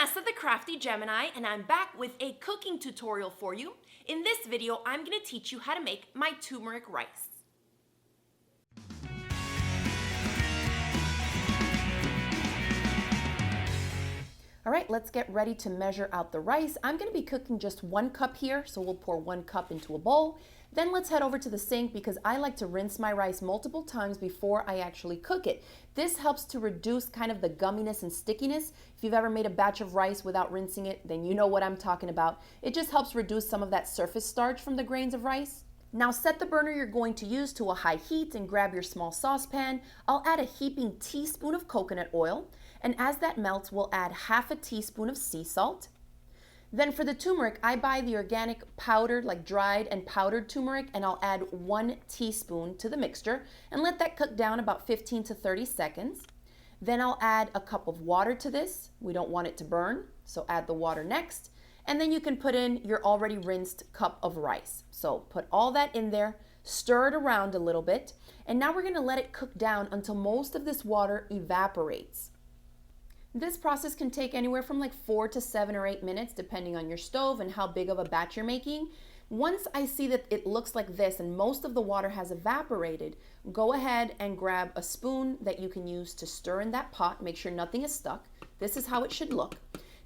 NASA the Crafty Gemini, and I'm back with a cooking tutorial for you. In this video, I'm going to teach you how to make my turmeric rice. All right, let's get ready to measure out the rice. I'm going to be cooking just 1 cup here, so we'll pour 1 cup into a bowl. Then let's head over to the sink because I like to rinse my rice multiple times before I actually cook it. This helps to reduce kind of the gumminess and stickiness. If you've ever made a batch of rice without rinsing it, then you know what I'm talking about. It just helps reduce some of that surface starch from the grains of rice. Now set the burner you're going to use to a high heat and grab your small saucepan. I'll add a heaping teaspoon of coconut oil, and as that melts, we'll add half a teaspoon of sea salt. Then for the turmeric, I buy the organic powdered, like dried and powdered turmeric, and I'll add 1 teaspoon to the mixture and let that cook down about 15 to 30 seconds. Then I'll add a cup of water to this. We don't want it to burn, so add the water next. And then you can put in your already rinsed cup of rice. So put all that in there, stir it around a little bit, and now we're going to let it cook down until most of this water evaporates. This process can take anywhere from like 4 to 7 or 8 minutes depending on your stove and how big of a batch you're making. Once I see that it looks like this and most of the water has evaporated, go ahead and grab a spoon that you can use to stir in that pot. Make sure nothing is stuck. This is how it should look.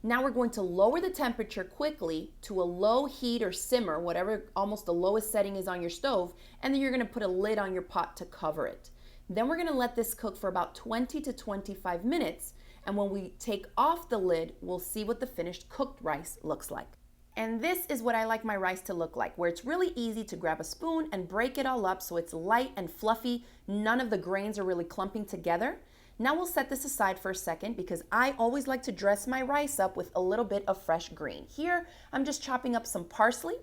Now we're going to lower the temperature quickly to a low heat or simmer, whatever almost the lowest setting is on your stove, and then you're going to put a lid on your pot to cover it. Then we're going to let this cook for about 20 to 25 minutes. And when we take off the lid, we'll see what the finished cooked rice looks like. And this is what I like my rice to look like, where it's really easy to grab a spoon and break it all up so it's light and fluffy. None of the grains are really clumping together. Now we'll set this aside for a second because I always like to dress my rice up with a little bit of fresh green. Here, I'm just chopping up some parsley.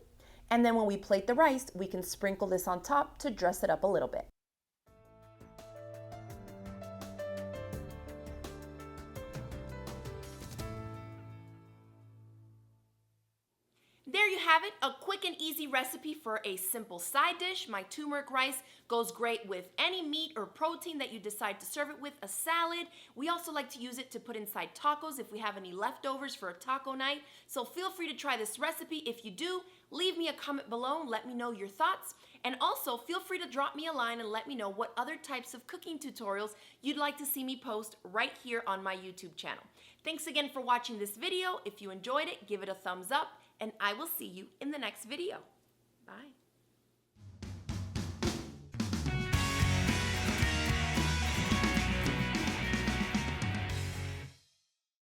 And then when we plate the rice, we can sprinkle this on top to dress it up a little bit. There you have it, a quick and easy recipe for a simple side dish. My turmeric rice goes great with any meat or protein that you decide to serve it with, a salad. We also like to use it to put inside tacos if we have any leftovers for a taco night. So feel free to try this recipe. If you do, leave me a comment below and let me know your thoughts. And also feel free to drop me a line and let me know what other types of cooking tutorials you'd like to see me post right here on my YouTube channel. Thanks again for watching this video. If you enjoyed it, give it a thumbs up. And I will see you in the next video. Bye.